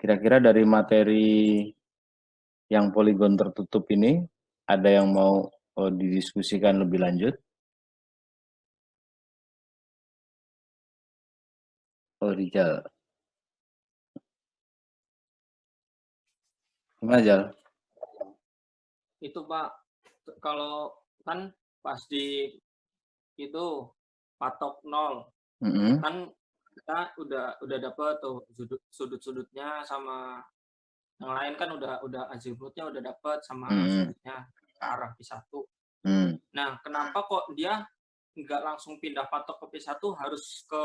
Kira-kira dari materi yang poligon tertutup ini, ada yang mau didiskusikan lebih lanjut? Oh, Rijal. Gimana, Jal? Itu Pak, kalau kan pas di itu patok 0, kan kita udah dapet tuh sudut-sudutnya sama yang lain kan udah azimutnya udah dapet sama sudutnya ke arah P1. Nah, kenapa kok dia nggak langsung pindah patok ke P1, harus ke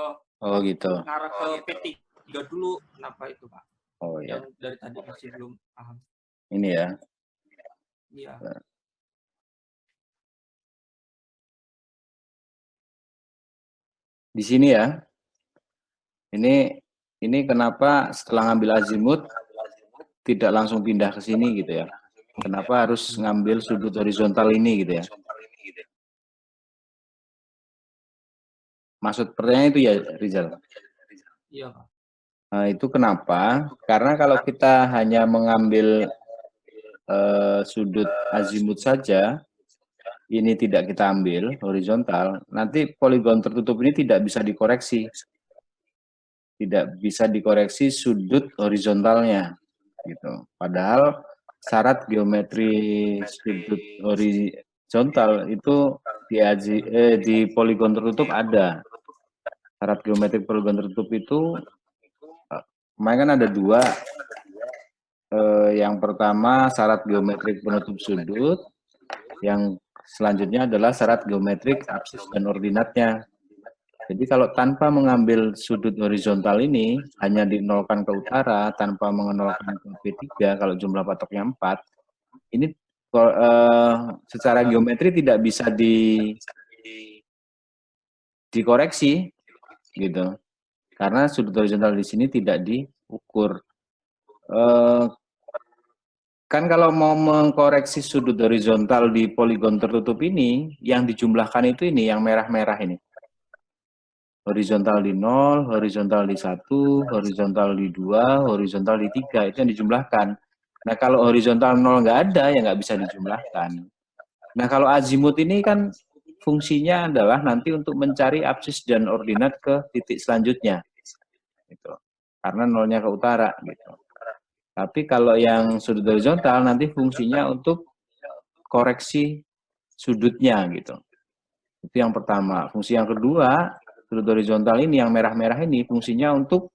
gitu. ngarah ke P3 dulu? Kenapa itu Pak? Oh ya. Yang dari tadi masih belum paham. Ini ya. Iya. Di sini ya. Ini kenapa setelah ngambil azimut tidak langsung pindah ke sini gitu ya? Kenapa harus ngambil sudut horizontal ini gitu ya? Maksud pertanyaan itu ya, Rizal? Iya, Pak. Nah, itu kenapa? Karena kalau kita hanya mengambil sudut azimut saja, ini tidak kita ambil horizontal, nanti poligon tertutup ini tidak bisa dikoreksi. Tidak bisa dikoreksi sudut horizontalnya gitu. Padahal syarat geometri sudut horizontal itu di poligon tertutup ada. Syarat geometri poligon tertutup itu kemarin kan ada dua. Yang pertama syarat geometrik penutup sudut, yang selanjutnya adalah syarat geometrik absis dan ordinatnya. Jadi kalau tanpa mengambil sudut horizontal ini, hanya dinolkan ke utara, tanpa mengenolkan ke P3, kalau jumlah patoknya 4, ini secara geometri tidak bisa dikoreksi, gitu. Karena sudut horizontal di sini tidak diukur. Kan kalau mau mengkoreksi sudut horizontal di poligon tertutup ini, yang dijumlahkan itu ini, yang merah-merah ini. Horizontal di 0, horizontal di 1, horizontal di 2, horizontal di 3, itu yang dijumlahkan. Nah, kalau horizontal 0 nggak ada, ya nggak bisa dijumlahkan. Nah, kalau azimut ini kan fungsinya adalah nanti untuk mencari absis dan ordinat ke titik selanjutnya. Gitu. Karena nolnya ke utara. Gitu. Tapi kalau yang sudut horizontal nanti fungsinya untuk koreksi sudutnya. Gitu. Itu yang pertama. Fungsi yang kedua, sudut horizontal ini yang merah-merah ini fungsinya untuk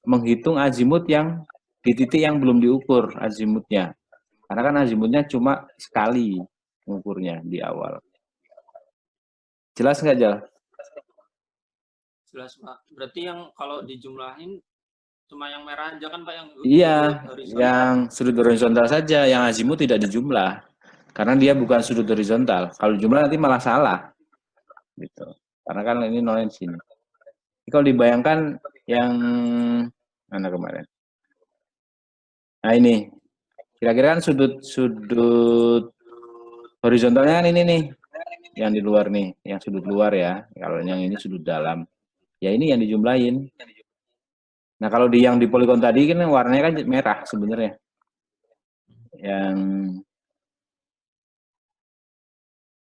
menghitung azimut yang di titik yang belum diukur azimutnya. Karena kan azimutnya cuma sekali mengukurnya di awal. Jelas nggak, Jal? Jelas, Pak. Berarti yang kalau dijumlahin cuma yang merah aja kan, Pak, yang Iya, horizontal. yang sudut horizontal saja, yang azimut tidak dijumlah. Karena dia bukan sudut horizontal. Kalau jumlah nanti malah salah. Gitu. Karena kan ini nolnya di sini. Kalau dibayangkan yang mana kemarin? Nah ini, kira-kira kan sudut horizontalnya kan ini nih, yang di luar nih, yang sudut luar ya. Kalau yang ini sudut dalam, ya ini yang dijumlahin. Nah kalau yang di poligon tadi kan warnanya kan merah sebenarnya.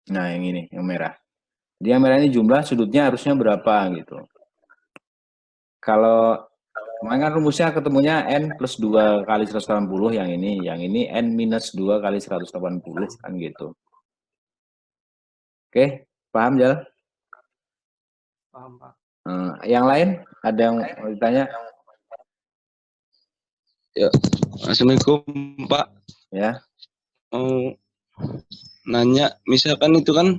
Nah yang ini, yang merah. Jadi yang merah ini jumlah sudutnya harusnya berapa gitu. Kalau kemarin kan rumusnya ketemunya N plus 2 kali 180 yang ini N minus 2 kali 180 kan gitu. Oke, paham Jal? Paham, Pak. Yang lain ada yang mau ditanya? Ya, Assalamualaikum Pak. Ya. Mau nanya, misalkan itu kan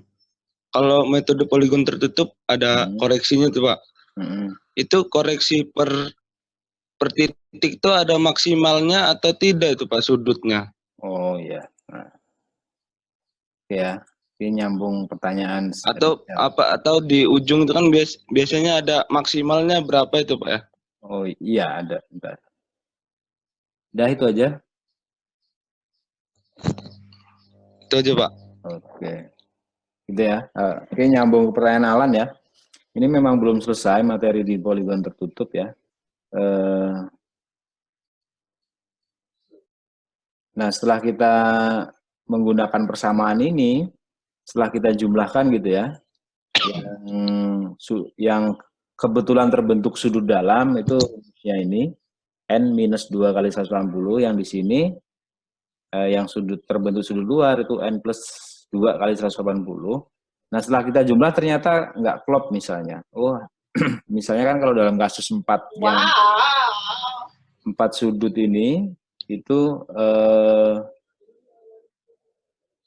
kalau metode poligon tertutup ada koreksinya tuh Pak. Itu koreksi per titik itu ada maksimalnya atau tidak itu Pak sudutnya? Oh iya. Nah. Ya, ini nyambung pertanyaan. Atau di ujung itu kan biasanya ada maksimalnya berapa itu Pak ya? Oh iya ada. Bentar. Udah itu aja. Itu aja Pak. Oke. Gitu ya. Oke, nyambung ke pertanyaan Alan ya. Ini memang belum selesai materi di poligon tertutup ya. Nah, setelah kita menggunakan persamaan ini, setelah kita jumlahkan gitu ya, yang kebetulan terbentuk sudut dalam itu ya ini N minus 2 kali 180, yang di sini yang terbentuk sudut luar itu N plus 2 kali 180. Nah, setelah kita jumlah ternyata nggak klop misalnya. Oh, misalnya kan kalau dalam kasus 4 yang 4 sudut ini itu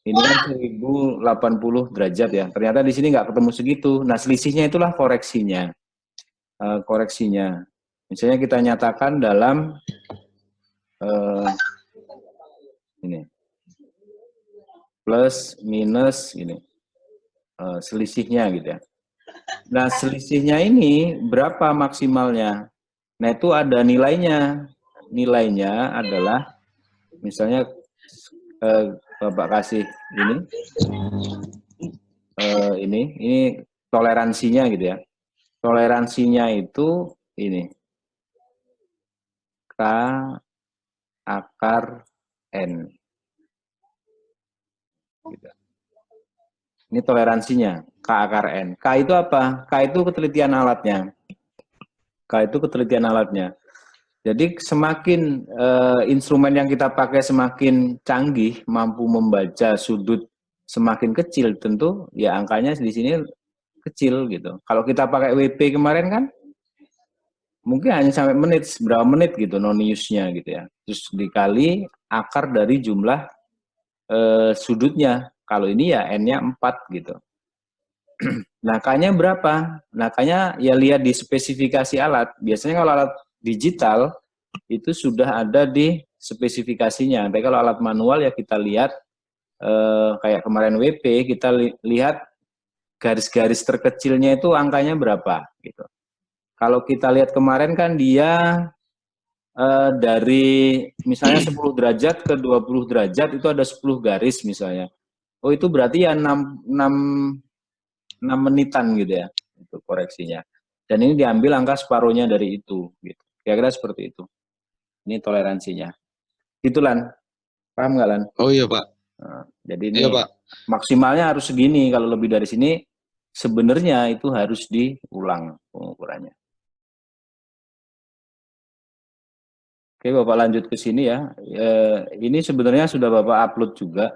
ini kan 1080 derajat ya. Ternyata di sini nggak ketemu segitu. Nah, selisihnya itulah koreksinya. Koreksinya. Misalnya kita nyatakan dalam ini plus minus ini selisihnya gitu ya. Nah, selisihnya ini berapa maksimalnya? Nah, itu ada nilainya. Nilainya adalah misalnya Bapak kasih ini toleransinya gitu ya. Toleransinya itu ini K akar N. Gitu. Ini toleransinya K akar N. K itu apa? K itu ketelitian alatnya. K itu ketelitian alatnya. Jadi semakin instrumen yang kita pakai semakin canggih, mampu membaca sudut semakin kecil, tentu ya angkanya di sini kecil gitu. Kalau kita pakai WP kemarin kan mungkin hanya sampai berapa menit gitu noniusnya gitu ya. Terus dikali akar dari jumlah sudutnya. Kalau ini ya N-nya 4 gitu. Nah, K-nya berapa? Nah, K-nya ya lihat di spesifikasi alat. Biasanya kalau alat digital itu sudah ada di spesifikasinya. Tapi kalau alat manual ya kita lihat kayak kemarin WP, kita lihat garis-garis terkecilnya itu angkanya berapa gitu. Kalau kita lihat kemarin kan dia dari misalnya 10 derajat ke 20 derajat itu ada 10 garis misalnya. Oh, itu berarti ya 6 menitan gitu ya, itu koreksinya. Dan ini diambil angka separuhnya dari itu, gitu. Kira-kira seperti itu. Ini toleransinya. Gitu, Lan. Paham nggak, Lan? Oh iya, Pak. Nah, jadi ini iya, Pak. Maksimalnya harus segini. Kalau lebih dari sini, sebenarnya itu harus diulang pengukurannya. Oke, Bapak lanjut ke sini ya. Ini sebenarnya sudah Bapak upload juga.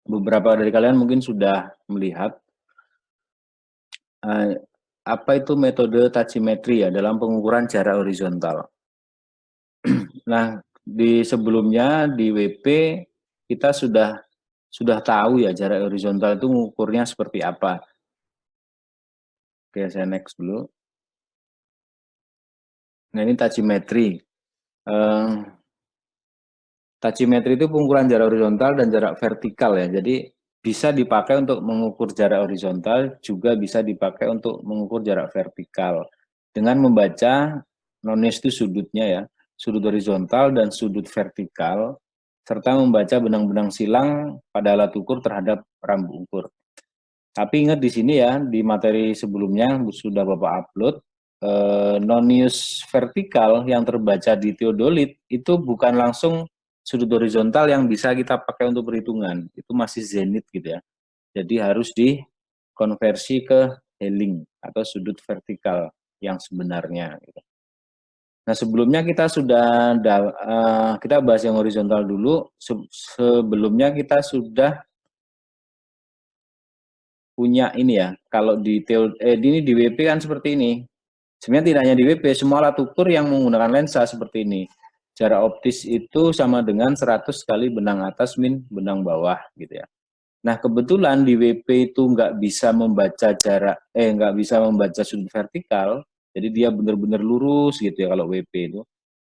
Beberapa dari kalian mungkin sudah melihat. Apa itu metode tachymetry ya dalam pengukuran jarak horizontal. Nah, di sebelumnya di WP kita sudah tahu ya jarak horizontal itu mengukurnya seperti apa. Oke, saya next dulu. Nah, ini tachymetry. Tachymetry itu pengukuran jarak horizontal dan jarak vertikal ya. Jadi bisa dipakai untuk mengukur jarak horizontal, juga bisa dipakai untuk mengukur jarak vertikal. Dengan membaca nonis itu sudutnya ya, sudut horizontal dan sudut vertikal, serta membaca benang-benang silang pada alat ukur terhadap rambu ukur. Tapi ingat di sini ya, di materi sebelumnya sudah Bapak upload, nonius vertikal yang terbaca di teodolit itu bukan langsung sudut horizontal yang bisa kita pakai untuk perhitungan. Itu masih zenit gitu ya. Jadi harus dikonversi ke Helling atau sudut vertikal yang sebenarnya. Gitu. Nah, sebelumnya kita sudah kita bahas yang horizontal dulu. Sebelumnya kita sudah punya ini ya. Kalau di ini di WP kan seperti ini. Sebenarnya tidak hanya di WP, semua alat ukur yang menggunakan lensa seperti ini. Jarak optis itu sama dengan 100 kali benang atas min benang bawah gitu ya. Nah, kebetulan di WP itu nggak bisa membaca nggak bisa membaca sudut vertikal, jadi dia benar-benar lurus gitu ya kalau WP itu.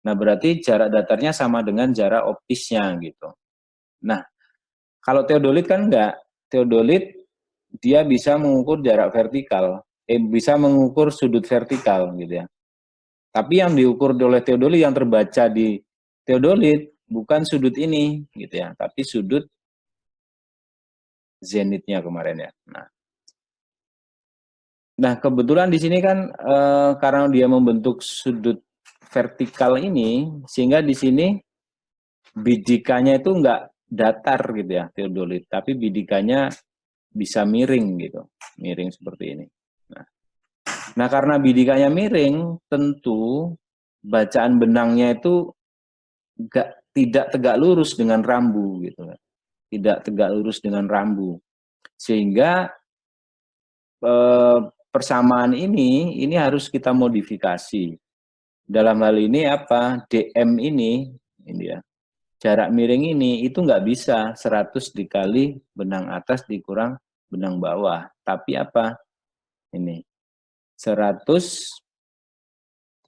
Nah, berarti jarak datarnya sama dengan jarak optisnya gitu. Nah, kalau teodolit kan enggak. Teodolit dia bisa mengukur jarak vertikal, bisa mengukur sudut vertikal gitu ya. Tapi yang diukur oleh teodolit yang terbaca di teodolit bukan sudut ini gitu ya, tapi sudut zenitnya kemarin ya. Nah kebetulan di sini kan karena dia membentuk sudut vertikal ini, sehingga di sini bidikanya itu enggak datar gitu ya, teodolit, tapi bidikanya bisa miring gitu, miring seperti ini. Nah, karena bidikanya miring, tentu bacaan benangnya itu tidak tegak lurus dengan rambu gitu, tidak tegak lurus dengan rambu, sehingga persamaan ini harus kita modifikasi. Dalam hal ini apa? DM ini ya, jarak miring ini itu nggak bisa 100 dikali benang atas dikurang benang bawah, tapi apa? Ini 100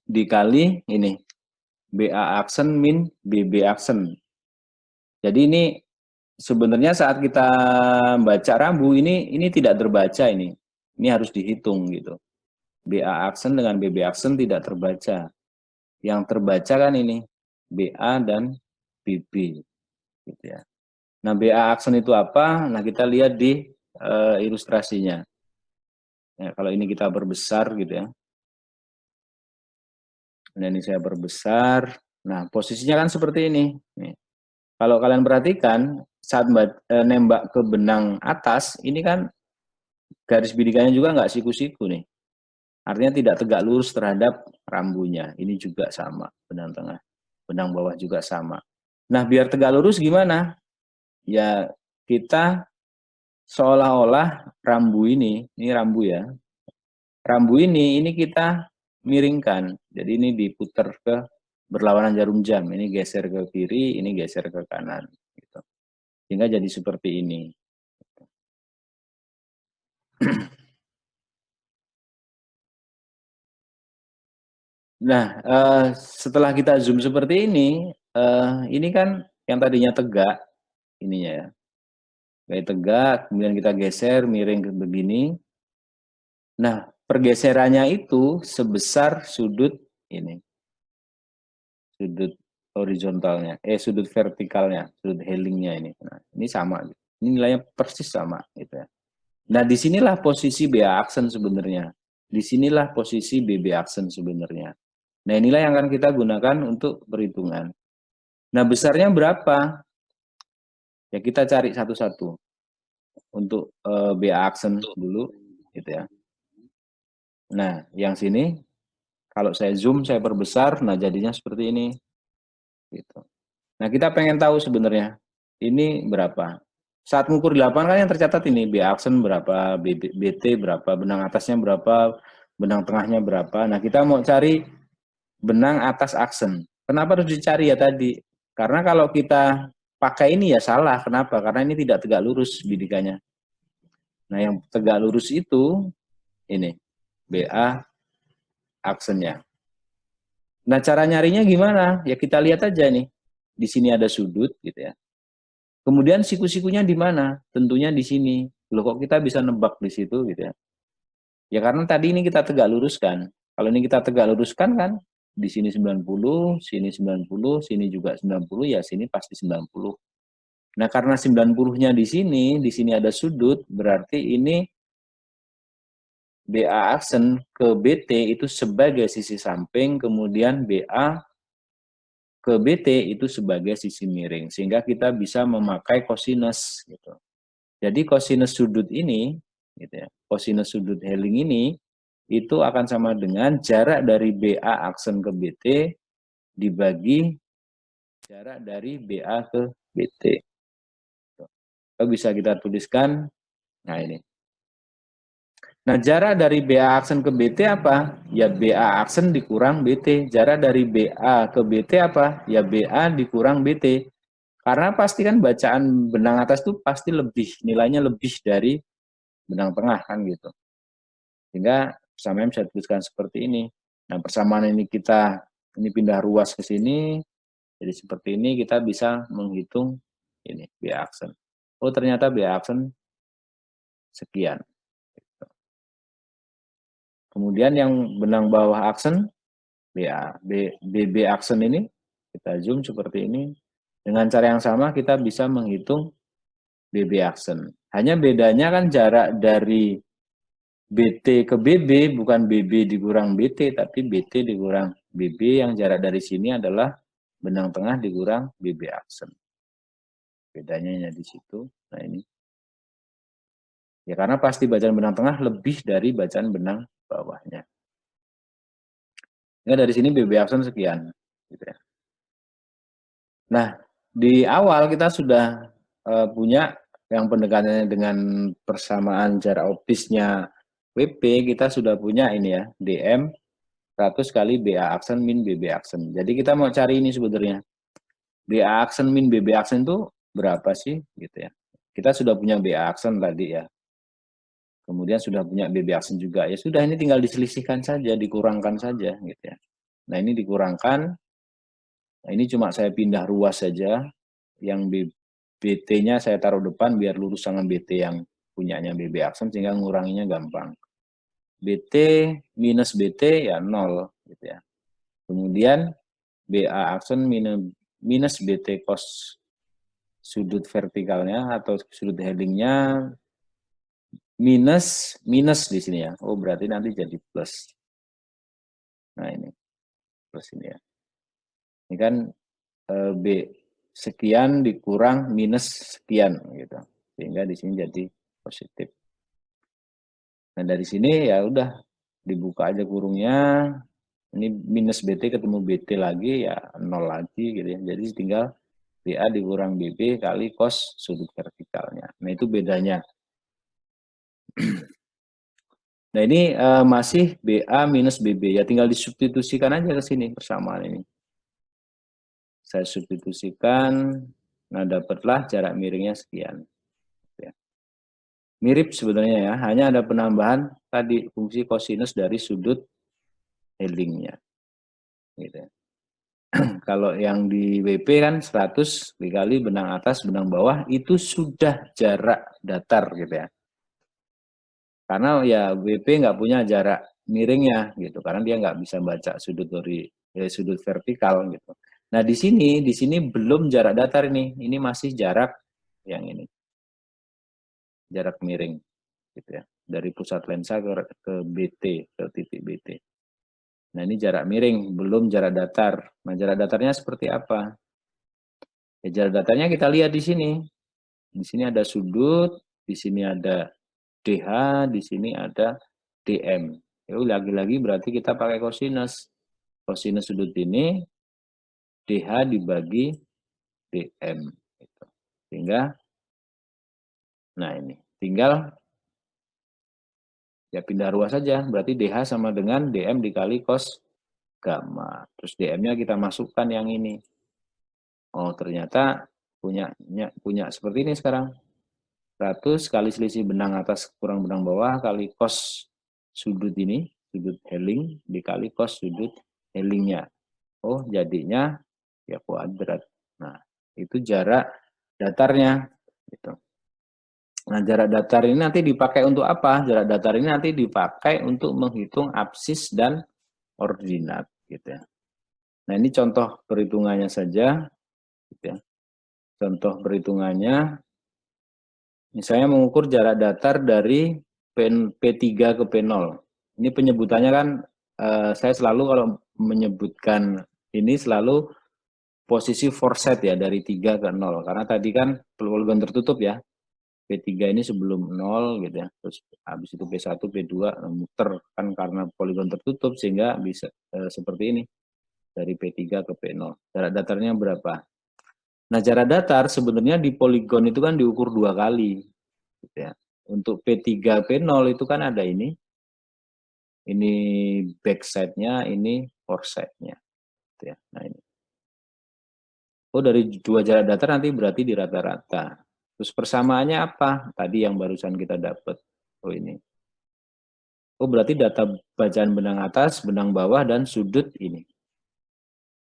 dikali ini BA aksen min BB aksen. Jadi ini sebenarnya saat kita baca rambu ini tidak terbaca ini. Ini harus dihitung gitu. BA aksen dengan BB aksen tidak terbaca. Yang terbaca kan ini BA dan BB gitu ya. Nah, BA aksen itu apa? Nah, kita lihat di ilustrasinya. Ya, kalau ini kita perbesar gitu ya. Nah, ini saya perbesar. Nah, posisinya kan seperti ini. Nih. Kalau kalian perhatikan saat nembak ke benang atas, ini kan garis bidikanya juga nggak siku-siku nih. Artinya tidak tegak lurus terhadap rambunya. Ini juga sama, benang tengah. Benang bawah juga sama. Nah, biar tegak lurus gimana? Ya, kita seolah-olah rambu ini rambu ya. Rambu ini kita miringkan. Jadi ini diputar ke berlawanan jarum jam. Ini geser ke kiri, ini geser ke kanan. Gitu. Sehingga jadi seperti ini. Nah, setelah kita zoom seperti ini kan yang tadinya tegak, ininya ya. Kayak tegak, kemudian kita geser, miring ke begini. Nah, pergeserannya itu sebesar sudut ini. Sudut horizontalnya, sudut vertikalnya, sudut heelingnya ini. Nah, ini sama. Ini nilainya persis sama. Gitu ya. Nah, disinilah posisi BA aksen sebenarnya. Disinilah posisi BB aksen sebenarnya. Nah, inilah yang akan kita gunakan untuk perhitungan. Nah, besarnya berapa? Ya, kita cari satu-satu. Untuk BA aksen dulu, gitu ya. Nah, yang sini, kalau saya zoom, saya perbesar, nah jadinya seperti ini. Gitu. Nah, kita pengen tahu sebenarnya, ini berapa. Saat mengukur di lapangan kan yang tercatat ini, BA aksen berapa, BT berapa, benang atasnya berapa, benang tengahnya berapa. Nah, kita mau cari benang atas aksen. Kenapa harus dicari ya tadi? Karena kalau kita pakai ini ya salah. Kenapa? Karena ini tidak tegak lurus bidikannya. Nah, yang tegak lurus itu ini BA aksennya. Nah, cara nyarinya gimana? Ya kita lihat aja nih. Di sini ada sudut gitu ya. Kemudian siku-sikunya di mana? Tentunya di sini. Loh, kok kita bisa nebak di situ gitu ya? Ya karena tadi ini kita tegak luruskan. Kalau ini kita tegak luruskan kan di sini 90, sini 90, sini juga 90, ya sini pasti 90. Nah, karena 90-nya di sini ada sudut, berarti ini BA aksen ke BT itu sebagai sisi samping, kemudian BA ke BT itu sebagai sisi miring, sehingga kita bisa memakai kosinus gitu. Jadi kosinus sudut ini, gitu ya, kosinus sudut heeling ini itu akan sama dengan jarak dari BA aksen ke BT dibagi jarak dari BA ke BT. Itu bisa kita tuliskan, nah ini. Nah, jarak dari BA aksen ke BT apa? Ya BA aksen dikurang BT. Jarak dari BA ke BT apa? Ya BA dikurang BT. Karena pasti kan bacaan benang atas itu pasti lebih, nilainya lebih dari benang tengah kan gitu. Sehingga persamaan bisa tuliskan seperti ini. Nah, persamaan ini pindah ruas ke sini, jadi seperti ini kita bisa menghitung ini BA aksen. Oh, ternyata BA aksen sekian. Kemudian yang benang bawah aksen, BB aksen ini, kita zoom seperti ini. Dengan cara yang sama kita bisa menghitung BB aksen. Hanya bedanya kan jarak dari BT ke BB, bukan BB dikurang BT, tapi BT dikurang BB, yang jarak dari sini adalah benang tengah dikurang BB aksen. Bedanya di situ. Nah ini. Ya karena pasti bacaan benang tengah lebih dari bacaan benang bawahnya. Ya dari sini BB aksen sekian. Gitu ya. Nah, di awal kita sudah punya yang pendekatannya dengan persamaan jarak optisnya WP, kita sudah punya ini ya, DM 100 kali BA aksen min BB aksen. Jadi kita mau cari ini sebetulnya. BA aksen min BB aksen itu berapa sih? Gitu ya. Kita sudah punya BA aksen tadi ya. Kemudian sudah punya BB aksen juga. Ya sudah, ini tinggal diselisihkan saja, dikurangkan saja gitu ya. Nah, ini dikurangkan. Nah, ini cuma saya pindah ruas saja. Yang BT-nya saya taruh depan biar lurus sama BT yang punyanya BB aksen sehingga nguranginya gampang. BT minus BT ya 0 gitu ya. Kemudian BA aksen minus BT cos sudut vertikalnya atau sudut headingnya minus di sini ya. Oh berarti nanti jadi plus. Nah ini plus ini ya. Ini kan B sekian dikurang minus sekian gitu. Sehingga di sini jadi positif. Nah dari sini ya udah dibuka aja kurungnya. Ini minus BT ketemu BT lagi ya 0 lagi gitu ya. Jadi tinggal BA dikurang BB kali cos sudut vertikalnya. Nah itu bedanya. Nah ini masih BA minus BB ya, tinggal disubstitusikan aja ke sini persamaan ini. Saya substitusikan, nah dapatlah jarak miringnya sekian. Ya. Mirip sebenarnya ya, hanya ada penambahan tadi fungsi kosinus dari sudut headingnya. Gitu. Kalau yang di WP kan 100 dikali benang atas benang bawah itu sudah jarak datar gitu ya. Karena ya WP nggak punya jarak miringnya gitu, karena dia nggak bisa baca sudut dari sudut vertikal gitu. Nah di sini belum jarak datar ini masih jarak yang ini, jarak miring gitu ya, dari pusat lensa ke BT, ke titik BT. Nah ini jarak miring, belum jarak datar. Nah jarak datarnya seperti apa? Ya jarak datarnya kita lihat di sini. Di sini ada sudut, di sini ada DH, di sini ada DM. Itu lagi-lagi berarti kita pakai kosinus. Kosinus sudut ini DH dibagi DM. Gitu. Sehingga, nah ini, tinggal ya pindah ruas saja. Berarti DH sama dengan DM dikali cos gamma. Terus DM-nya kita masukkan yang ini. Oh ternyata punya seperti ini sekarang. 100 kali selisih benang atas kurang benang bawah kali cos sudut ini, sudut heling dikali cos sudut helingnya. Oh jadinya ya kuadrat. Nah itu jarak datarnya. Gitu. Nah jarak datar ini nanti dipakai untuk apa? Jarak datar ini nanti dipakai untuk menghitung absis dan ordinat. Gitu ya. Nah ini contoh perhitungannya saja. Gitu ya. Contoh perhitungannya. Misalnya mengukur jarak datar dari P3 ke P0. Ini penyebutannya kan, saya selalu kalau menyebutkan ini selalu posisi forset ya, dari 3 ke 0. Karena tadi kan poligon tertutup ya, P3 ini sebelum 0 gitu ya. Terus habis itu P1, P2 muter kan karena poligon tertutup sehingga bisa seperti ini. Dari P3 ke P0. Jarak datarnya berapa? Nah, jarak datar sebenarnya di poligon itu kan diukur 2 kali. Gitu ya. Untuk P3, P0 itu kan ada ini backside-nya, ini foreside-nya. Gitu ya. Nah ini. Oh dari 2 jarak datar nanti berarti di rata-rata. Terus persamaannya apa? Tadi yang barusan kita dapat. Oh ini. Oh berarti data bacaan benang atas, benang bawah, dan sudut ini.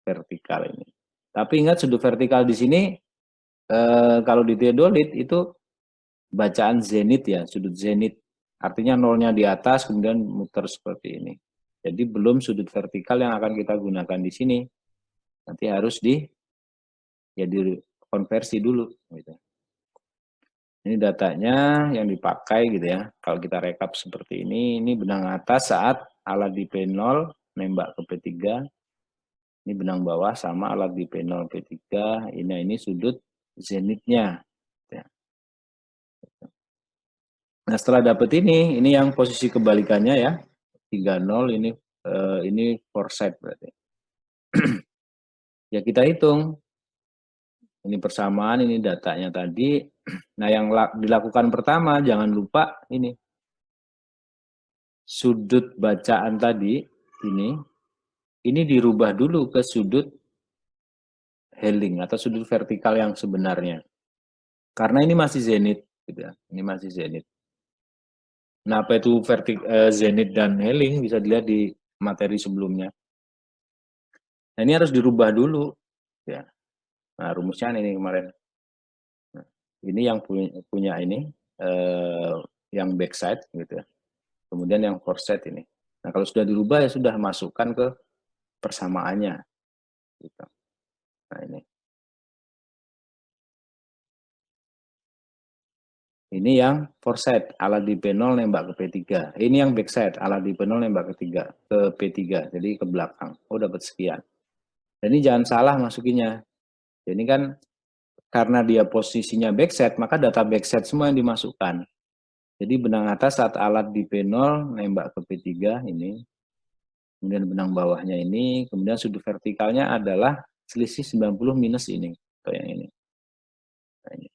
Vertikal ini. Tapi ingat sudut vertikal di sini, kalau di teodolit itu bacaan zenit ya, sudut zenit. Artinya nolnya di atas, kemudian muter seperti ini. Jadi belum sudut vertikal yang akan kita gunakan di sini. Nanti harus dikonversi dulu. Gitu. Ini datanya yang dipakai gitu ya. Kalau kita rekap seperti ini benang atas saat alat di P0 nembak ke P3. Ini benang bawah sama alat di P0, P3. Ini sudut zenitnya. Ya. Nah, setelah dapet ini yang posisi kebalikannya ya. 30, ini foresight berarti. Ya kita hitung. Ini persamaan, ini datanya tadi. Nah, yang dilakukan pertama, jangan lupa ini. Sudut bacaan tadi, ini dirubah dulu ke sudut Helling atau sudut vertikal yang sebenarnya. Karena ini masih zenit. Gitu ya. Ini masih zenit. Nah, apa itu zenit dan Helling bisa dilihat di materi sebelumnya. Nah, ini harus dirubah dulu. Ya. Nah, rumusnya ini kemarin. Nah, ini yang punya ini, yang backside gitu ya. Kemudian yang foresight ini. Nah, kalau sudah dirubah ya sudah masukkan ke persamaannya. Gitu. Nah, ini yang foresight, alat di P0 nembak ke P3. Ini yang backside, alat di P0 nembak ke P3. Jadi ke belakang. Oh, dapat sekian. Dan ini jangan salah masukinnya. Ini kan karena dia posisinya backside, maka data backside semua yang dimasukkan. Jadi benang atas saat alat di P0 nembak ke P3 ini. Kemudian benang bawahnya ini. Kemudian sudut vertikalnya adalah selisih 90 minus ini. Atau yang ini. Nah, ini.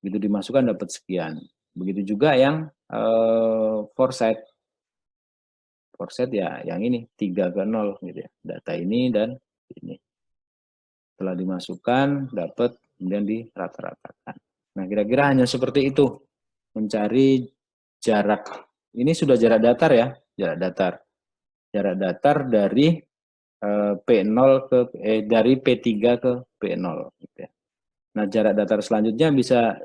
Begitu dimasukkan dapat sekian. Begitu juga yang foresight. Foresight ya yang ini 3 ke 0 gitu ya. Data ini dan ini. Setelah dimasukkan dapat kemudian dirata-ratakan. Nah, kira-kira hanya seperti itu. Mencari jarak. Ini sudah jarak datar ya, jarak datar. Jarak datar dari P0 dari P3 ke P0 gitu ya. Nah, jarak datar selanjutnya bisa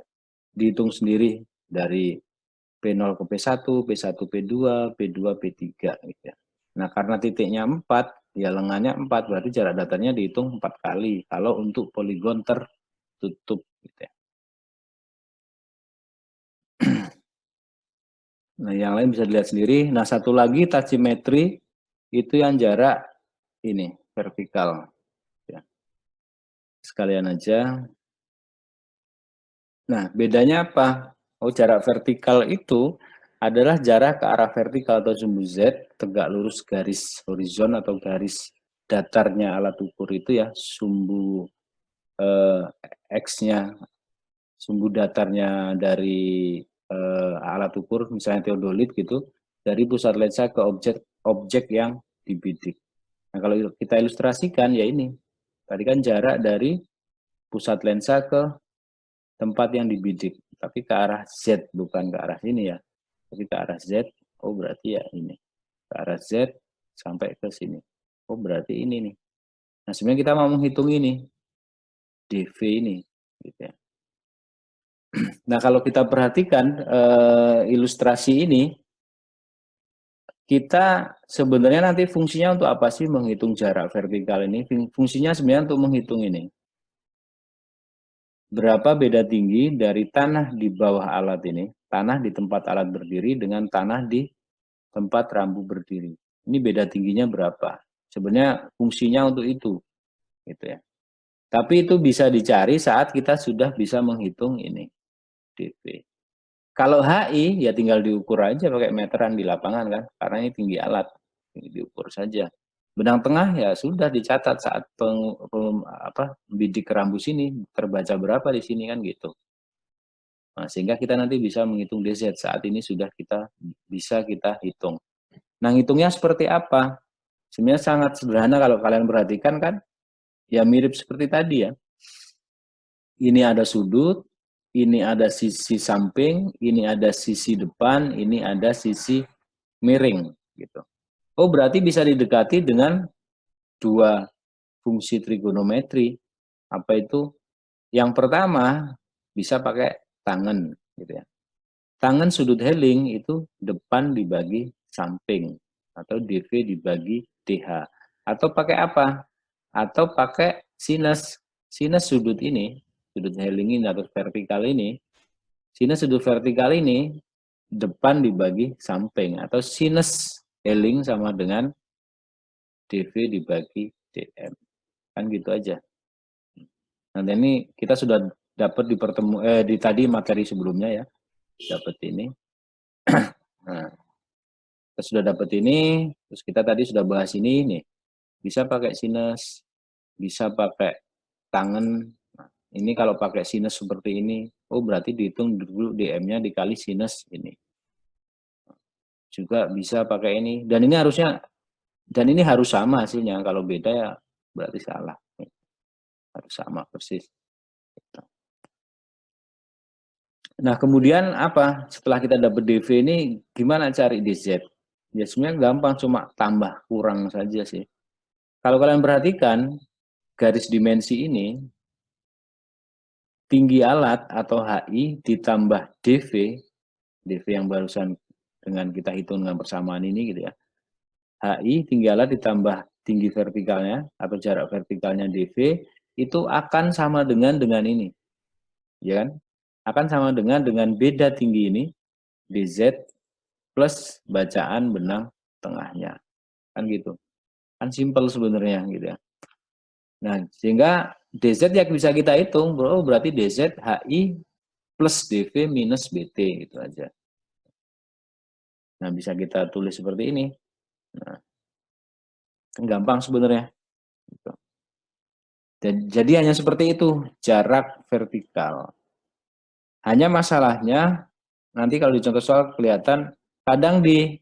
dihitung sendiri dari P0 ke P1, P1 P2, P2 P3 gitu ya. Nah, karena titiknya 4, ya lengannya 4, berarti jarak datarnya dihitung 4 kali kalau untuk poligon tertutup gitu ya. Nah, yang lain bisa dilihat sendiri. Nah, satu lagi tachymetry itu yang jarak ini vertikal ya. Sekalian aja. Nah, bedanya apa? Oh, jarak vertikal itu adalah jarak ke arah vertikal atau sumbu Z tegak lurus garis horizon atau garis datarnya alat ukur itu ya, sumbu X-nya, sumbu datarnya dari alat ukur misalnya teodolit gitu, dari pusat lensa ke objek yang dibidik. Nah, kalau kita ilustrasikan ya ini. Tadi kan jarak dari pusat lensa ke tempat yang dibidik, tapi ke arah Z, bukan ke arah sini ya. Tapi ke arah Z, oh berarti ya ini. Ke arah Z sampai ke sini. Oh berarti ini nih. Nah, sebenarnya kita mau menghitung ini. DV ini. Gitu ya. Nah, kalau kita perhatikan ilustrasi ini, kita sebenarnya nanti fungsinya untuk apa sih menghitung jarak vertikal ini? Fungsinya sebenarnya untuk menghitung ini. Berapa beda tinggi dari tanah di bawah alat ini, tanah di tempat alat berdiri dengan tanah di tempat rambu berdiri. Ini beda tingginya berapa? Sebenarnya fungsinya untuk itu, gitu ya. Tapi itu bisa dicari saat kita sudah bisa menghitung ini, DV. Kalau HI ya tinggal diukur aja pakai meteran di lapangan kan, karena ini tinggi alat, diukur saja. Benang tengah ya sudah dicatat saat bidik rambu sini terbaca berapa di sini kan gitu. Nah, sehingga kita nanti bisa menghitung DZ saat ini sudah bisa kita hitung. Nah, hitungnya seperti apa? Sebenarnya sangat sederhana kalau kalian perhatikan kan, ya mirip seperti tadi ya. Ini ada sudut, ini ada sisi samping, ini ada sisi depan, ini ada sisi miring gitu. Oh, berarti bisa didekati dengan dua fungsi trigonometri. Apa itu? Yang pertama bisa pakai tangen gitu ya. Tangen sudut Helling itu depan dibagi samping atau DV dibagi DH. Atau pakai apa? Atau pakai sinus. Sinus sudut ini, sudut Helling ini atau vertikal ini, sinus sudut vertikal ini depan dibagi samping atau sinus Helling sama dengan DV dibagi DM. Kan gitu aja. Nah, ini kita sudah dapat di di tadi materi sebelumnya ya. Dapat ini. Nah, kita sudah dapat ini, terus kita tadi sudah bahas ini nih. Bisa pakai sinus, bisa pakai tangan. Nah, ini kalau pakai sinus seperti ini, oh berarti dihitung dulu DM-nya dikali sinus ini. Juga bisa pakai ini. Dan ini harus sama hasilnya. Kalau beda ya berarti salah. Harus sama persis. Nah, kemudian apa? Setelah kita dapat DV ini, gimana cari DZ? Ya sebenarnya gampang, cuma tambah kurang saja sih. Kalau kalian perhatikan, garis dimensi ini, tinggi alat atau HI ditambah DV yang barusan dengan kita hitung dengan persamaan ini gitu ya. HI, tinggi alat ditambah tinggi vertikalnya atau jarak vertikalnya DV, itu akan sama dengan ini. Ya kan? Akan sama dengan beda tinggi ini, DZ plus bacaan benang tengahnya. Kan gitu. Kan simpel sebenarnya gitu ya. Nah, sehingga DZ yang bisa kita hitung, bro, berarti DZ HI plus DV minus BT, gitu aja. Nah, bisa kita tulis seperti ini. Nah, kan gampang sebenarnya. Gitu. Jadi hanya seperti itu, jarak vertikal. Hanya masalahnya, nanti kalau di contoh soal kelihatan, kadang di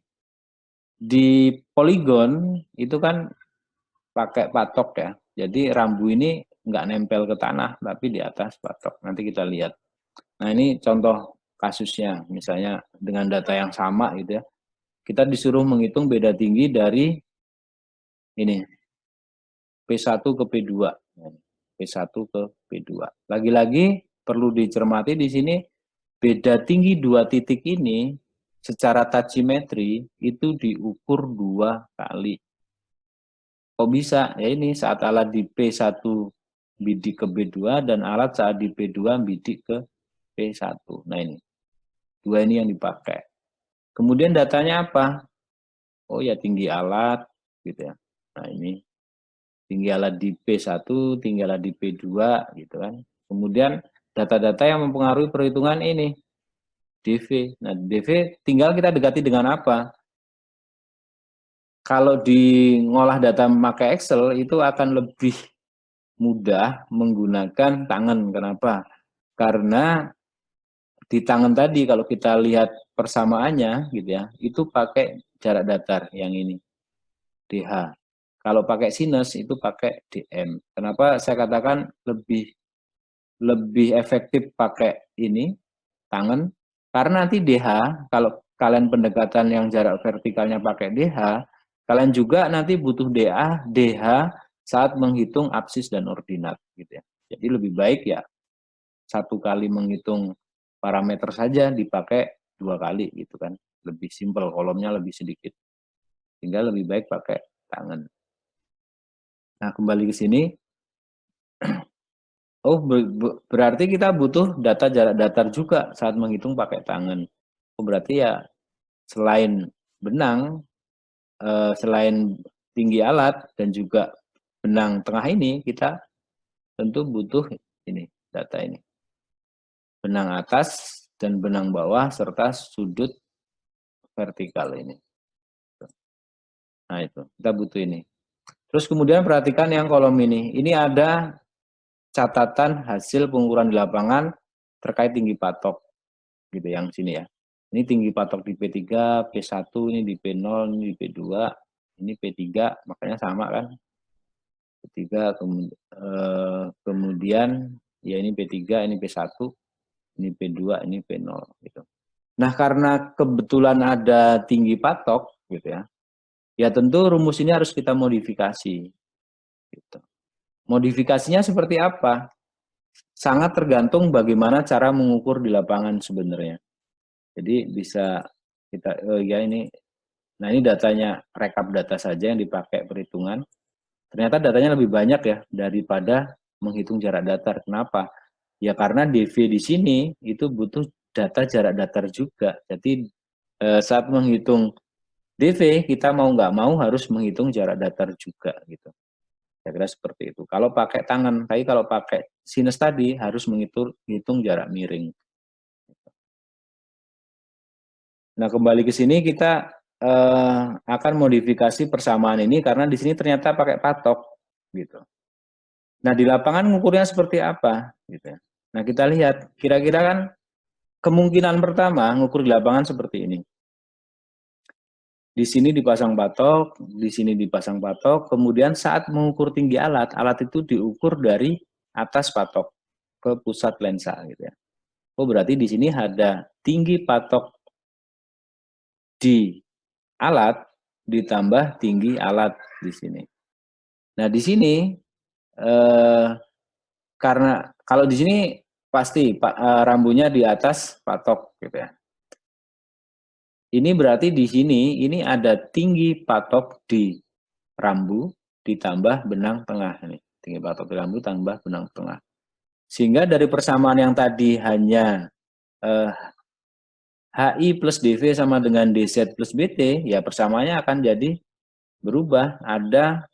poligon itu kan pakai patok ya. Jadi rambu ini nggak nempel ke tanah, tapi di atas patok. Nanti kita lihat. Nah, ini contoh kasusnya. Misalnya dengan data yang sama gitu ya. Kita disuruh menghitung beda tinggi dari ini. P1 ke P2. P1 ke P2. Lagi-lagi perlu dicermati di sini beda tinggi dua titik ini secara tachimetri itu diukur 2 kali. Kok bisa? Ya ini saat alat di P1 bidik ke B2 dan alat saat di P2 bidik ke P1. Nah ini. 2 ini yang dipakai. Kemudian datanya apa? Oh ya tinggi alat gitu ya. Nah ini. Tinggi alat di P1, tinggi alat di P2 gitu kan. Kemudian data-data yang mempengaruhi perhitungan ini. DV. Nah, DV tinggal kita dekati dengan apa? Kalau di ngolah data memakai Excel itu akan lebih mudah menggunakan tangan. Kenapa? Karena di tangan tadi kalau kita lihat persamaannya gitu ya, itu pakai jarak datar yang ini, DH. Kalau pakai sinus itu pakai DM. Kenapa saya katakan lebih efektif pakai ini tangan? Karena nanti DH, kalau kalian pendekatan yang jarak vertikalnya pakai DH, kalian juga nanti butuh DH saat menghitung absis dan ordinat gitu ya. Jadi lebih baik ya 1 kali menghitung parameter saja dipakai 2 kali gitu kan. Lebih simpel, kolomnya lebih sedikit. Sehingga lebih baik pakai tangan. Nah, kembali ke sini. Oh, berarti kita butuh data jarak datar juga saat menghitung pakai tangan. Oh, berarti ya selain benang, selain tinggi alat dan juga benang tengah ini, kita tentu butuh ini, data ini. Benang atas dan benang bawah serta sudut vertikal ini. Nah itu, kita butuh ini. Terus kemudian perhatikan yang kolom ini. Ini ada catatan hasil pengukuran di lapangan terkait tinggi patok. Gitu yang sini ya. Ini tinggi patok di P3, P1, ini di P0, ini di P2, ini P3, makanya sama kan. P3, kemudian ya ini P3, ini P1, ini P2, ini P0 gitu. Nah, karena kebetulan ada tinggi patok gitu ya. Ya tentu rumus ini harus kita modifikasi. Gitu. Modifikasinya seperti apa? Sangat tergantung bagaimana cara mengukur di lapangan sebenarnya. Jadi bisa kita ya ini, nah ini datanya rekap data saja yang dipakai perhitungan. Ternyata datanya lebih banyak ya daripada menghitung jarak datar. Kenapa? Ya karena DV di sini itu butuh data jarak datar juga. Jadi saat menghitung DV kita mau nggak mau harus menghitung jarak datar juga gitu. Kira-kira seperti itu. Kalau pakai tangan, tapi kalau pakai sinus tadi harus menghitung jarak miring. Nah, kembali ke sini kita akan modifikasi persamaan ini karena di sini ternyata pakai patok gitu. Nah, di lapangan ngukurnya seperti apa gitu. Nah, kita lihat kira-kira kan kemungkinan pertama ngukur di lapangan seperti ini. Di sini dipasang patok, di sini dipasang patok, kemudian saat mengukur tinggi alat, alat itu diukur dari atas patok ke pusat lensa gitu ya. Oh, berarti di sini ada tinggi patok di alat ditambah tinggi alat di sini. Nah, di sini karena kalau di sini pasti rambunya di atas patok gitu ya. Ini berarti di sini ini ada tinggi patok di rambu ditambah benang tengah ini. Tinggi patok di rambu tambah benang tengah. Sehingga dari persamaan yang tadi hanya HI plus DV sama dengan DZ plus BT, ya persamaannya akan jadi berubah. Ada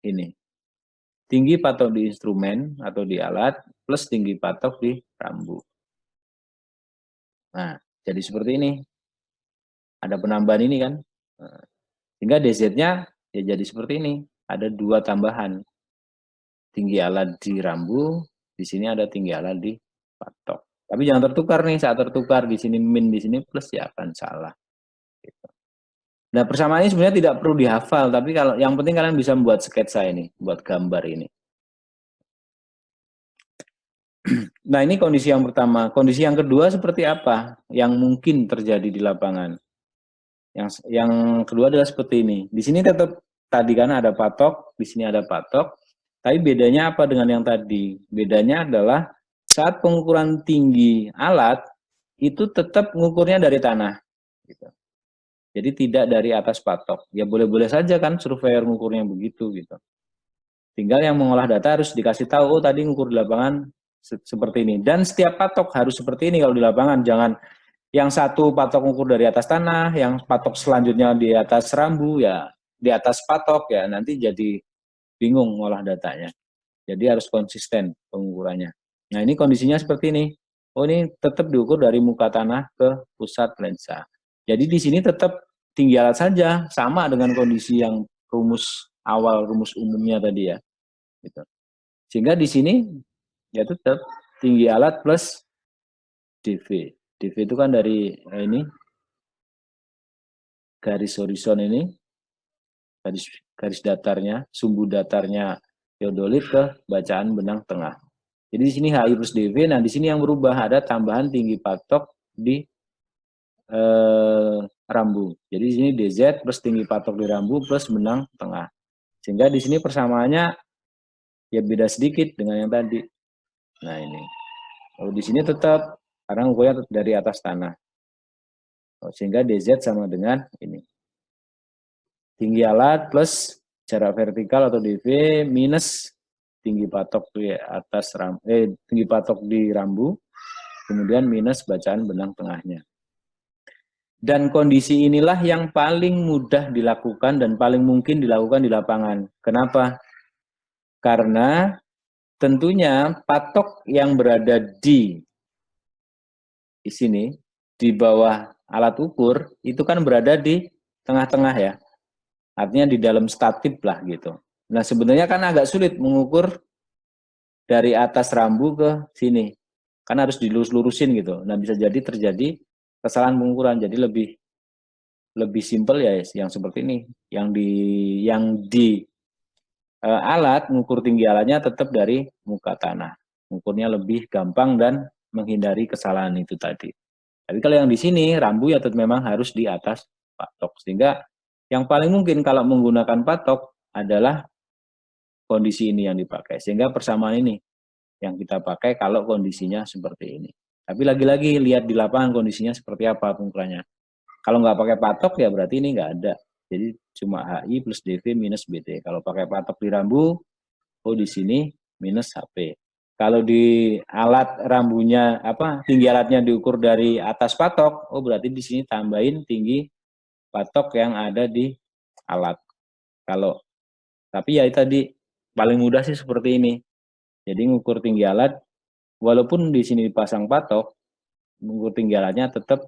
ini. Tinggi patok di instrumen atau di alat plus tinggi patok di rambu. Nah, jadi seperti ini. Ada penambahan ini kan. Sehingga DZ-nya ya jadi seperti ini. Ada dua tambahan. Tinggi alat di rambu, di sini ada tinggi alat di patok. Tapi jangan tertukar nih, saat tertukar di sini min, di sini plus ya akan salah. Gitu. Nah, persamaan ini sebenarnya tidak perlu dihafal, tapi kalau yang penting kalian bisa membuat sketsa ini, buat gambar ini. Nah, ini kondisi yang pertama. Kondisi yang kedua seperti apa yang mungkin terjadi di lapangan? Yang kedua adalah seperti ini. Di sini tetap tadi kan ada patok, di sini ada patok. Tapi bedanya apa dengan yang tadi? Bedanya adalah saat pengukuran tinggi alat itu tetap mengukurnya dari tanah. Gitu. Jadi tidak dari atas patok. Ya boleh-boleh saja kan surveyor mengukurnya begitu gitu. Tinggal yang mengolah data harus dikasih tahu, oh tadi mengukur di lapangan seperti ini. Dan setiap patok harus seperti ini kalau di lapangan. Jangan yang satu patok mengukur dari atas tanah, yang patok selanjutnya di atas rambu, ya di atas patok, ya nanti jadi bingung ngolah datanya. Jadi harus konsisten pengukurannya. Nah, ini kondisinya seperti ini. Oh, ini tetap diukur dari muka tanah ke pusat lensa. Jadi di sini tetap tinggi alat saja, sama dengan kondisi yang rumus awal, rumus umumnya tadi ya. Gitu. Sehingga di sini ya tetap tinggi alat plus DV. DV itu kan dari ini, garis horizon ini, garis datarnya, sumbu datarnya teodolit ke bacaan benang tengah. Jadi di sini HI plus DV, nah di sini yang berubah ada tambahan tinggi patok di rambu. Jadi di sini DZ plus tinggi patok di rambu plus benang tengah. Sehingga di sini persamaannya ya beda sedikit dengan yang tadi. Nah ini. Kalau di sini tetap karena ukurnya dari atas tanah. Sehingga DZ sama dengan ini. Tinggi alat plus jarak vertikal atau DV minus tinggi patok di atas tinggi patok di rambu, kemudian minus bacaan benang tengahnya. Dan kondisi inilah yang paling mudah dilakukan dan paling mungkin dilakukan di lapangan. Kenapa? Karena tentunya patok yang berada di sini, di bawah alat ukur, itu kan berada di tengah-tengah ya. Artinya di dalam statif lah gitu. Nah sebenarnya kan agak sulit mengukur dari atas rambu ke sini. Kan harus dilurus-lurusin gitu. Nah bisa jadi terjadi kesalahan pengukuran. Jadi lebih simpel ya yang seperti ini. Yang di alat, mengukur tinggi alatnya tetap dari muka tanah. Mengukurnya lebih gampang dan menghindari kesalahan itu tadi. Tapi kalau yang di sini rambu ya tetap memang harus di atas patok. Sehingga yang paling mungkin kalau menggunakan patok adalah kondisi ini yang dipakai. Sehingga persamaan ini yang kita pakai kalau kondisinya seperti ini. Tapi lagi-lagi lihat di lapangan kondisinya seperti apa pengukurannya. Kalau nggak pakai patok ya berarti ini nggak ada. Jadi cuma HI plus DV minus BT. Kalau pakai patok di rambu, oh di sini minus HP. Kalau di alat rambunya tinggi alatnya diukur dari atas patok, oh berarti di sini tambahin tinggi patok yang ada di alat. Tapi ya tadi paling mudah sih seperti ini. Jadi ngukur tinggi alat, walaupun di sini dipasang patok, mengukur tinggi alatnya tetap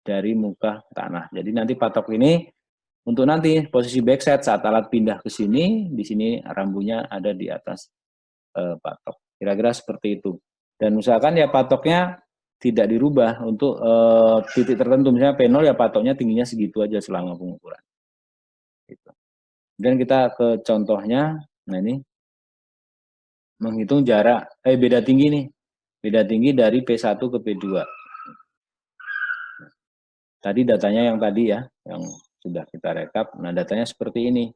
dari muka tanah. Jadi nanti patok ini untuk nanti posisi backside saat alat pindah ke sini, di sini rambunya ada di atas patok. Kira-kira seperti itu. Dan usahakan ya patoknya tidak dirubah untuk titik tertentu. Misalnya P0 ya patoknya tingginya segitu aja selama pengukuran. Gitu. Dan kita ke contohnya, nah ini menghitung jarak, beda tinggi nih. Beda tinggi dari P1 ke P2. Tadi datanya yang tadi ya, yang sudah kita rekap. Nah, datanya seperti ini.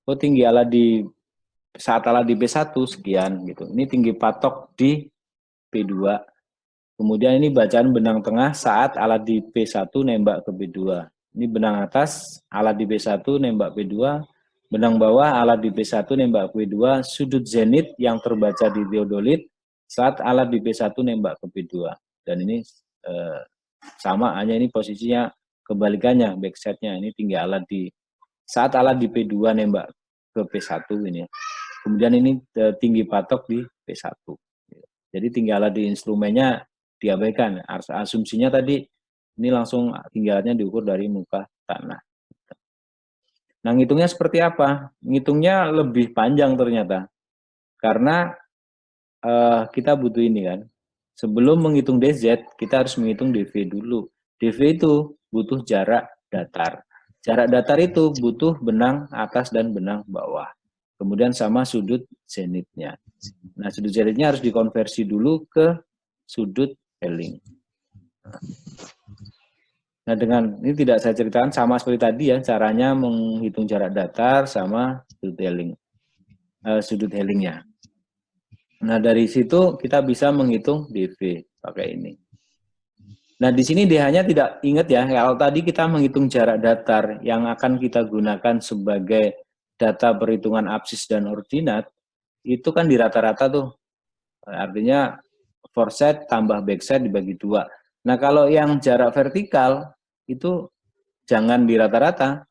Oh, tinggi alat di saat alat di P1 sekian gitu. Ini tinggi patok di P2. Kemudian ini bacaan benang tengah saat alat di P1 nembak ke P2. Ini benang atas alat di P1 nembak P2. Benang bawah alat di P1 nembak ke P2. Sudut zenit yang terbaca di teodolit saat alat di P1 nembak ke P2. Dan ini sama, hanya ini posisinya kebalikannya, backside-nya. Ini tinggi alat di saat alat di P2 nembak ke P1 ini. Kemudian ini tinggi patok di P1. Jadi tinggi alat di instrumennya diabaikan. Asumsinya tadi ini langsung tinggi alatnya diukur dari muka tanah. Nah, ngitungnya seperti apa? Ngitungnya lebih panjang ternyata. Karena kita butuh ini kan. Sebelum menghitung DZ, kita harus menghitung DV dulu. DV itu butuh jarak datar. Jarak datar itu butuh benang atas dan benang bawah. Kemudian sama sudut zenitnya. Nah, sudut zenitnya harus dikonversi dulu ke sudut Helling. Nah, dengan ini tidak saya ceritakan sama seperti tadi ya, caranya menghitung jarak datar sama sudut Helling. Sudut Hellingnya. Nah, dari situ kita bisa menghitung DV pakai ini. Nah, di sini DH-nya tidak ingat ya, kalau tadi kita menghitung jarak datar yang akan kita gunakan sebagai data perhitungan absis dan ordinat, itu kan di rata-rata tuh. Artinya foreside tambah backside dibagi 2. Nah, kalau yang jarak vertikal itu jangan di rata-rata.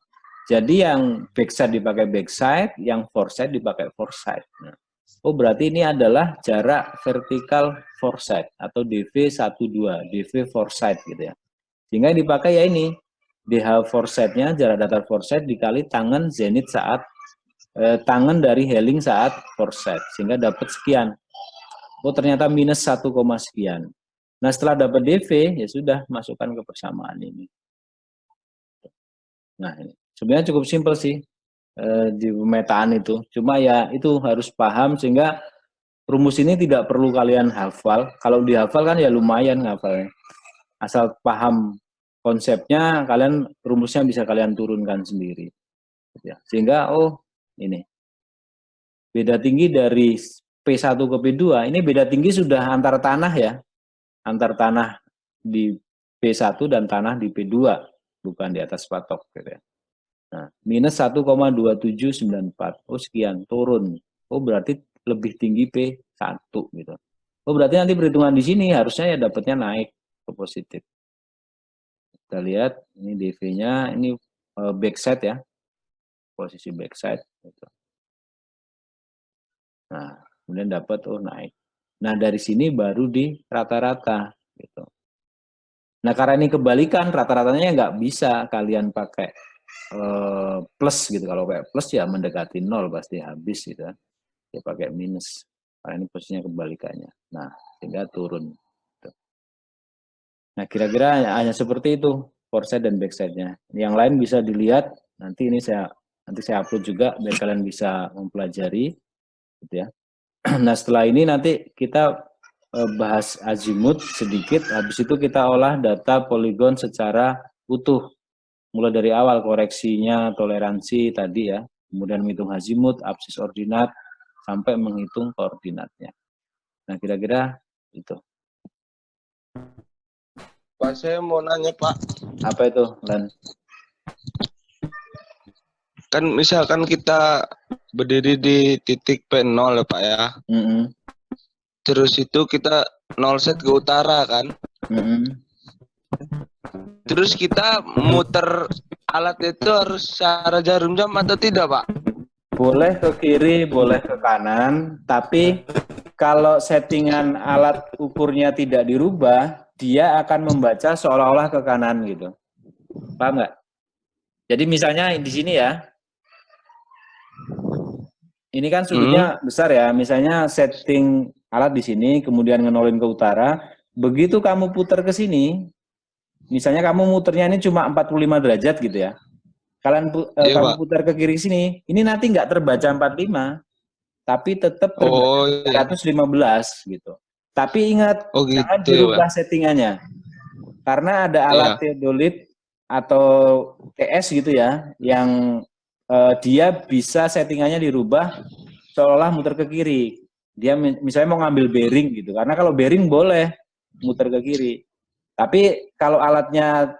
Jadi yang backside dipakai backside, yang foreside dipakai foreside. Nah, oh, berarti ini adalah jarak vertikal foreside atau DV12, DV foreside gitu ya. Sehingga yang dipakai ya ini, DH foreside-nya, jarak datar foreside dikali tangan zenit saat, tangan dari Helling saat foreside. Sehingga dapat sekian. Oh, ternyata minus 1, sekian. Nah, setelah dapat DV, ya sudah masukkan ke persamaan ini. Nah, ini sebenarnya cukup simpel sih. Di pemetaan itu, cuma ya itu harus paham sehingga rumus ini tidak perlu kalian hafal. Kalau dihafal kan ya lumayan hafalnya. Asal paham konsepnya, kalian rumusnya bisa kalian turunkan sendiri. Sehingga oh ini beda tinggi dari P1 ke P2, ini beda tinggi sudah antar tanah ya, antar tanah di P1 dan tanah di P2, bukan di atas patok gitu ya. Nah, minus 1,2794. Oh, sekian, turun. Oh, berarti lebih tinggi P1 gitu. Oh, berarti nanti perhitungan di sini harusnya ya dapatnya naik ke positif. Kita lihat, ini DV-nya, ini backside ya. Posisi backside gitu. Nah, kemudian dapat oh naik. Nah, dari sini baru di rata-rata gitu. Nah, karena ini kebalikan, rata-ratanya nggak bisa kalian pakai plus gitu. Kalau pakai plus ya mendekati 0 pasti habis gitu. Ya pakai minus. Karena ini posisinya kebalikannya. Nah, sehingga turun. Gitu. Nah, kira-kira hanya seperti itu foreside dan backside-nya. Yang lain bisa dilihat nanti ini saya upload juga biar kalian bisa mempelajari gitu ya. Nah, setelah ini nanti kita bahas azimut sedikit, habis itu kita olah data poligon secara utuh. Mulai dari awal koreksinya, toleransi tadi ya, kemudian menghitung azimut, absis ordinat, sampai menghitung koordinatnya. Nah, kira-kira itu. Pak, saya mau nanya, Pak. Apa itu, Len? Kan misalkan kita berdiri di titik P0 ya, Pak ya. Terus itu kita 0 set ke utara kan. Terus kita muter alat itu harus secara jarum jam atau tidak, Pak? Boleh ke kiri, boleh ke kanan, tapi kalau settingan alat ukurnya tidak dirubah, dia akan membaca seolah-olah ke kanan gitu. Paham nggak? Jadi misalnya di sini ya, ini kan sudutnya besar ya, misalnya setting alat di sini, kemudian ngenolin ke utara, begitu kamu putar ke sini, misalnya kamu muternya ini cuma 45 derajat gitu ya, kamu putar ke kiri sini, ini nanti nggak terbaca 45, tapi tetap terbaca 315 gitu. Tapi ingat, jangan dirubah settingannya, karena ada alat theodolit atau TS gitu ya, yang dia bisa settingannya dirubah seolah muter ke kiri. Dia misalnya mau ngambil bearing gitu, karena kalau bearing boleh muter ke kiri. Tapi kalau alatnya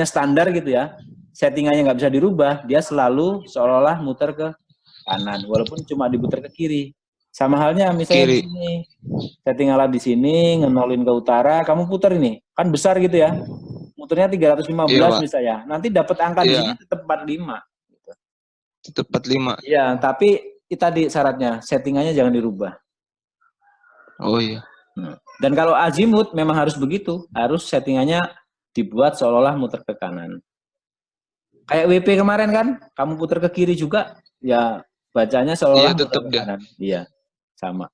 standar gitu ya, settingannya nggak bisa dirubah, dia selalu seolah-olah muter ke kanan, walaupun cuma diputar ke kiri. Sama halnya misalnya di sini, setting alat di sini, ngenolin ke utara, kamu putar ini, kan besar gitu ya, muternya 315 misalnya, nanti dapat angka di sini tetap 45. Gitu. Tetap 45. Iya, tapi tadi syaratnya, settingannya jangan dirubah. Oh iya. Dan kalau azimut memang harus begitu, harus settingannya dibuat seolah-olah muter ke kanan. Kayak WP kemarin kan, kamu putar ke kiri juga, ya bacanya seolah-olah muter ke kanan. Iya, sama.